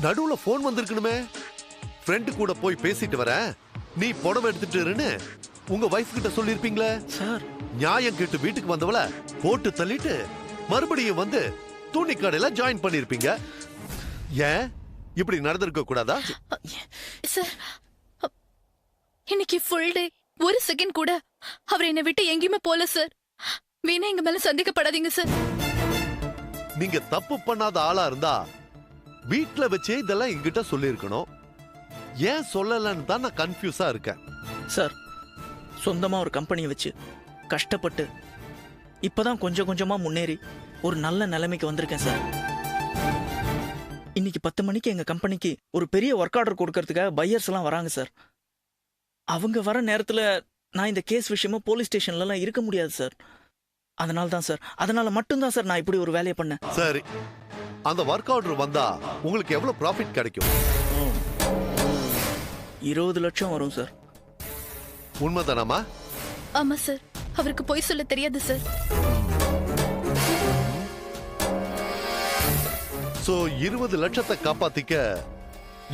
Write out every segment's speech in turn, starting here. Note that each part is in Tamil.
நடுவுல போன் வந்திருக்கணுமே. ஃப்ரெண்டு கூட போய் பேசிட்டு வரேன், நீ புடவை எடுத்துட்டு இருன்னு உங்க வைஃப் கிட்ட சொல்லிருப்பீங்களே சார். நியாயம் கேட்டு வீட்டுக்கு வந்தவள போட்டு தள்ளிட்டு மறுபடியும் வந்து துணி கடையில ஜாயின் பண்ணிருப்பீங்க. ஏன் இப்படி நடந்திருக்க கூடாதா? சார், இன்னைக்கு ஃபுல் டே ஒரு செகண்ட் கூட அவர் என்னை விட்டு எங்கேயுமே போல சார். வீணா எங்க மேல சந்தேகப்படாதீங்க சார். நீங்க தப்பு பண்ணாத ஆளா இருந்தா வீட்ல வச்சே இதெல்லாம் என்கிட்ட சொல்லிருக்கணும். ஏன் சொல்லலன்னு தான் நான் கன்ஃபியூஸா இருக்கேன். சார், சொந்தமா ஒரு கம்பெனியை வச்சு கஷ்டப்பட்டு இப்பதான் கொஞ்சம் கொஞ்சமா முன்னேறி ஒரு நல்ல நிலைமைக்கு வந்திருக்கேன் சார். இன்னைக்கு 10 மணிக்கு எங்க கம்பெனிக்கு ஒரு பெரிய ஒர்க் ஆர்டர் கொடுக்கறதுக்காக பையர்ஸ் எல்லாம் வராங்க சார். அவங்க வர நேரத்துல நான் இந்த கேஸ் விஷயமா போலீஸ் ஸ்டேஷன்ல எல்லாம் இருக்க முடியாது சார். அதனால தான் சார், அதனால மட்டும்தான் சார் நான் இப்படி ஒரு வேலையை பண்ணேன். சரி, அந்த ஒர்க் ஆர்டர் வந்தா உங்களுக்கு எவ்வளவு ப்ராஃபிட் கிடைக்கும்? 20 லட்சம் வரும் சார். உண்மைதானாமா? ஆமா சார், அவருக்கு பொய் சொல்ல தெரியாது சார். சோ 20 லட்சத்தை காப்பாத்திக்க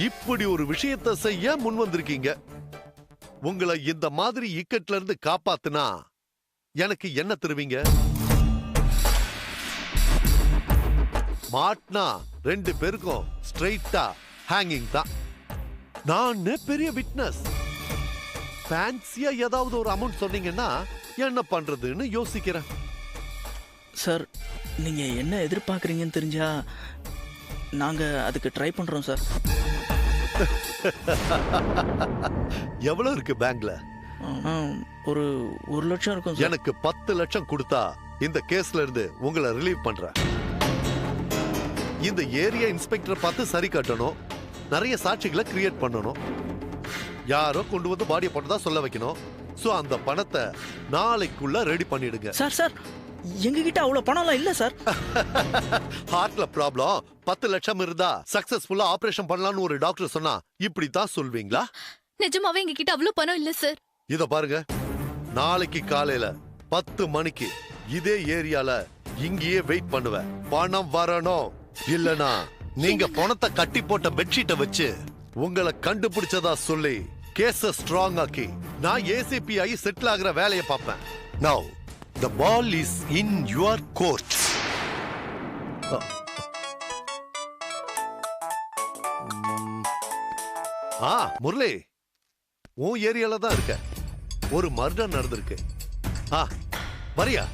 இப்படி ஒரு விஷயத்தை செய்ய முன் வந்திருக்கீங்க. உங்களை இந்த மாதிரி இக்கட்ல இருந்து காப்பாத்துனா எனக்கு என்ன தருவீங்க? மாட்னா 2 பேருக்கும் ஸ்ட்ரைட்டா ஹேங்கிங் தான். நான் பெரிய விட்னஸ். ஃபேன்சியா ஏதாவது ஒரு அமௌண்ட் சொன்னீங்கன்னா என்ன பண்றதுன்னு யோசிக்கிறேன். சார், நீங்க என்ன எதிர்பார்க்குறீங்கன்னு தெரிஞ்சா நாங்க அதுக்கு ட்ரை பண்றோம் சார். எவ்வளவு இருக்கு பேங்க்ல? ஒரு 1 லட்சம் இருக்கும் சார். எனக்கு 10 லட்சம் கொடுத்தா இந்த கேஸ்ல இருந்து உங்களை ரிலீவ் பண்றேன். இந்த ஏரியா இன்ஸ்பெக்டர் பார்த்து சரி கட்டணும், நிறைய சாட்சிகளை கிரியேட் பண்ணணும், யாரோ கொண்டு வந்து பாடியை போட்டதா சொல்ல வைக்கணும். சோ அந்த பணத்தை நாளைக்குள்ள ரெடி பண்ணிடுங்க. சார் சார், எங்க கிட்ட அவ்வளவு பணம்லாம் இல்ல சார். ஹார்ட்ல ப்ராப்ளம், 10 லட்சம் இருந்தா சக்சஸ்ஃபுல்லா ஆபரேஷன் பண்ணலாம்னு ஒரு டாக்டர் சொன்னா இப்படித்தான் சொல்வீங்களா? நிஜமாவே எங்க கிட்ட அவ்வளவு பணம் இல்ல சார். இத பாருங்க, நாளைக்கு காலையில 10 மணிக்கு இதே ஏரியால இங்கேயே வெயிட் பண்ணுவேன். பணம் வரணும், இல்லனா நீங்க பணத்தை கட்டி போட்ட பெட்ஷீட்டை வச்சு உங்களை கண்டுபிடிச்சதா சொல்லி கேஸ ஸ்ட்ராங் ஆக்கி நான் ஏசிபி ஆகி செட்டில் ஆகிற வேலையை பார்ப்பேன். Now the ball is in your court. Murali, உன் ஏரியால தான் இருக்க. ஒரு மர்டர் நடந்திருக்கு. வரியா?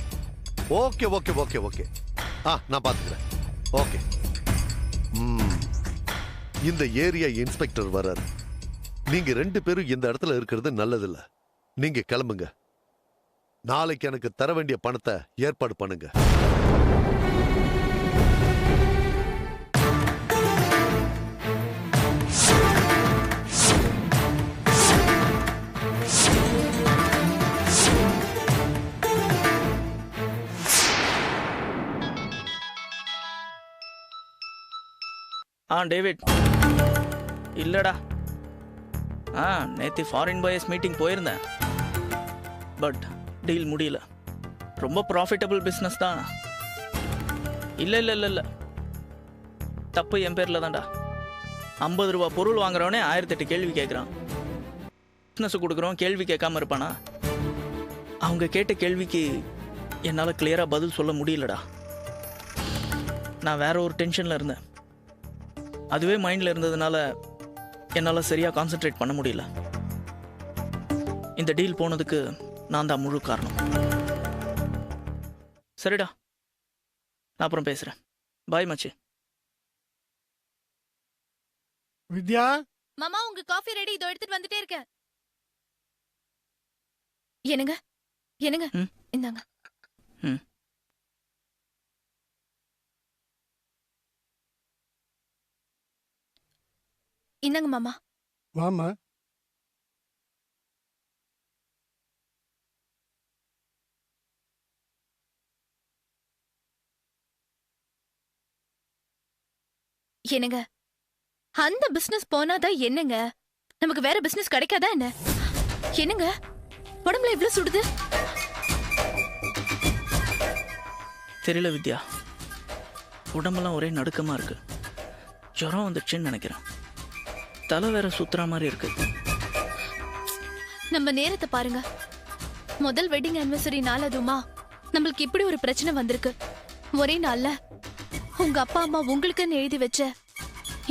Okay okay okay okay. நான் பாத்துக்கிறேன். ஓகே. இந்த ஏரியா இன்ஸ்பெக்டர் வர்றாரு. நீங்க 2 பேரும் இந்த இடத்துல இருக்கிறது நல்லதில்ல. நீங்க கிளம்புங்க. நாளைக்கு எனக்கு தர வேண்டிய பணத்தை ஏற்பாடு பண்ணுங்க. டேவிட். இல்லடா, நேற்று ஃபாரின் பாய்ஸ் மீட்டிங் போயிருந்தேன். பட் டீல் முடியல. ரொம்ப ப்ராஃபிட்டபிள் பிஸ்னஸ் தான். இல்லை இல்லை இல்லை இல்லை, தப்பு என் பேரில் தான்டா. 50 ரூபா பொருள் வாங்குறவனே 1008 கேள்வி கேட்குறான். பிஸ்னஸ் கொடுக்குறோம், கேள்வி கேட்காம இருப்பானா? அவங்க கேட்ட கேள்விக்கு என்னால் கிளியராக பதில் சொல்ல முடியலடா. நான் வேற ஒரு டென்ஷனில் இருந்தேன். அதுவே மைண்டில் இருந்ததுனால என்னால் சரியாக கான்சென்ட்ரேட் பண்ண முடியல. இந்த டீல் போனதுக்கு நான் தான் முழு காரணம். சரிடா, நான் அப்புறம் பேசுகிறேன். பாய் மச்சி. வித்யா, மாமா உங்க காஃபி ரெடி, இதோ எடுத்துட்டு வந்துட்டே இருக்கேன். என்னங்க என்னங்க, இந்தாங்க. இந்தாங்க மாமா. வாமா. என்னங்க, அந்த பிசினஸ் போனாதான் என்னங்க, நமக்கு வேற பிசினஸ் கிடைக்காதா என்ன? என்னங்க உடம்புல இவ்வளவு சுடுது? தெரியல வித்யா, உடம்பெல்லாம் ஒரே நடுக்கமா இருக்கு. ஜுரம் வந்துடுச்சுன்னு நினைக்கிறேன். தலை வேற சுத்துற மாதிரி இருக்கு. நம்ம நேரத்தை பாருங்க. முதல் வெட்டிங் ஆனிவர்சரி நாள் அதுமா நம்மளுக்கு இப்படி ஒரு பிரச்சனை வந்திருக்கு. ஒரே நாள்ல உங்க அப்பா அம்மா உங்களுக்குன்னு எழுதி வச்ச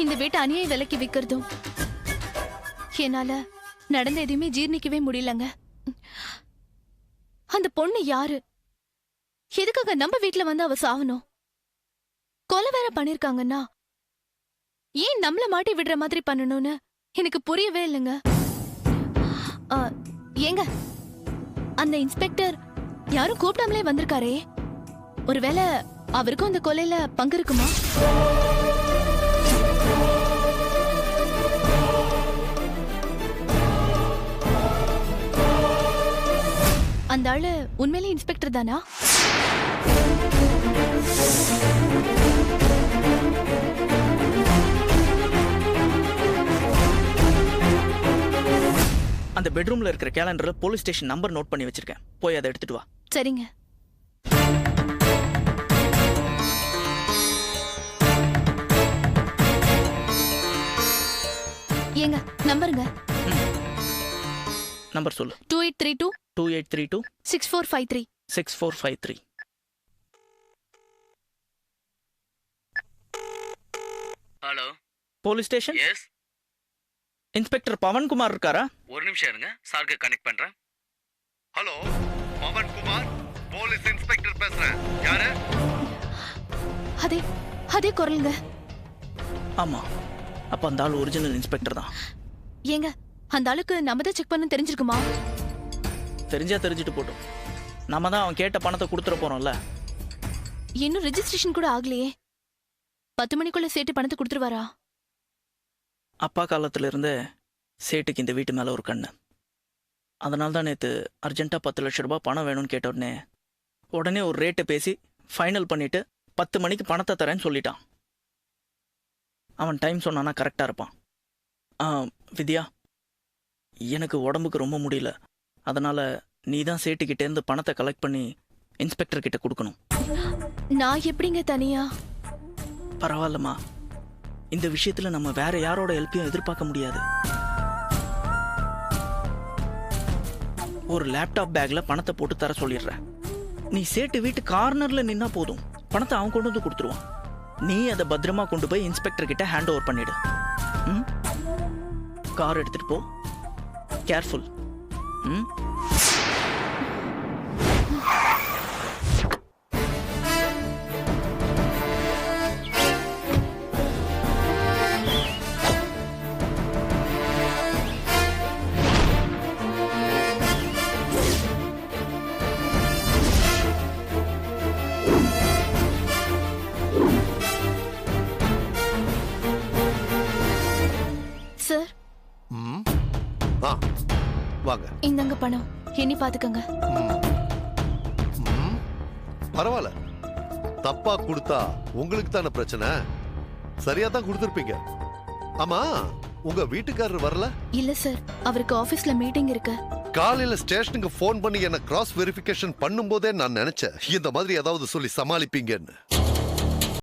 இந்த வீட்டை அநியாய விலைக்கு விற்கிறதும் என்னால நடந்த எதையுமே ஜீர்ணிக்கவே முடியலங்க. அந்த பொண்ணு யாரு? எதுக்காக நம்ம வீட்டுல வந்து அவ சாவணும்? கொலை வேற பண்ணிருக்காங்கன்னா ஏன் நம்மள மாட்டி விடுற மாதிரி பண்ணணும்னு எனக்கு புரியவே இல்லைங்க. ஏங்க, அந்த இன்ஸ்பெக்டர் யாரும் கூப்பிடாமலே வந்திருக்காரே, ஒருவேளை அவருக்கும் அந்த கொலையில பங்கு இருக்குமா? அந்த ஆளு உண்மையிலே இன்ஸ்பெக்டர் தானா? அந்த பெட்ரூம்ல இருக்கிற கேலண்டர்ல போலீஸ் ஸ்டேஷன் நம்பர் நோட் பண்ணி வச்சிருக்கேன். போய் அதை எடுத்துட்டு வா. சரிங்க. ஏங்க, நம்பருங்க. நம்பர் சொல்லு. 2832 2832 6453 6453. Hello, police station. Yes. Inspector Pavan Kumar இருக்காரா? ஒரு நிமிஷம் இருங்க, சாருக்கு கனெக்ட் பண்றேன். Hello, Pavan Kumar, police inspector பேசுறேன். யாரு? அதே அதே குரலுங்க. ஆமா, அப்ப அந்த ஆள் ஒரிஜினல் இன்ஸ்பெக்டர் தான். ஏங்க, அந்த ஆளுக்கு நம்ம தான் செக் பண்ண தெரிஞ்சிருக்குமா? தெரிஞ்சா தெரிஞ்சுட்டு போட்டோம். நம்ம தான் அவன் கேட்ட பணத்தை கொடுத்துட போறோம்ல. இன்னும் ரெஜிஸ்ட்ரேஷன் கூட ஆகலையே. 10 மணிக்குள்ள சேட்டு பணத்தை கொடுத்துருவாரா? அப்பா காலத்துல இருந்தே சேட்டுக்கு இந்த வீட்டு மேல ஒரு கண்ணு. அதனால தான் நேற்று அர்ஜென்ட்டாக 10 லட்சம் ரூபாய் பணம் வேணும்னு கேட்ட உடனே ஒரு ரேட்டை பேசி ஃபைனல் பண்ணிட்டு 10 மணிக்கு பணத்தை தரேன்னு சொல்லிட்டான். அவன் டைம் சொன்னானா கரெக்டாக இருப்பான். வித்யா, எனக்கு உடம்புக்கு ரொம்ப முடியல. அதனால நீ தான் சேட்டுக்கிட்டேருந்து பணத்தை கலெக்ட் பண்ணி இன்ஸ்பெக்டர் கிட்ட கொடுக்கணும். நான் எப்படிங்க தனியா? பரவாயில்லம்மா, இந்த விஷயத்துல நம்ம வேற யாரோட ஹெல்ப்பையும் எதிர்பார்க்க முடியாது. ஒரு லேப்டாப் பேக்ல பணத்தை போட்டு தர சொல்லிடுறேன். நீ சேட்டு வீட்டு கார்னர்ல நின்னா போதும், பணத்தை அவன் கொண்டு வந்து கொடுத்துருவான். நீ அதை பத்திரமா கொண்டு போய் இன்ஸ்பெக்டர் கிட்ட ஹேண்ட் ஓவர் பண்ணிடு. கார் எடுத்துட்டு போ. கேர்ஃபுல். சார், வாங்க. இந்தங்க பணம், எண்ணி பாத்துக்கங்க. பரவாயில்ல, தப்பா கொடுத்தா உங்களுக்கு தானே பிரச்சனை. சரியா தான் கொடுத்துருப்பீங்க. ஆமா, உங்க வீட்டுக்காரர் வரல? இல்ல சார், அவருக்கு ஆபீஸ்ல மீட்டிங் இருக்கு. காலையில ஸ்டேஷனுக்கு போன் பண்ணி என்ன கிராஸ் வெரிஃபிகேஷன் பண்ணும்போதே நான் நினைச்சேன் இந்த மாதிரி ஏதாவது சொல்லி சமாளிப்பீங்கன்னு.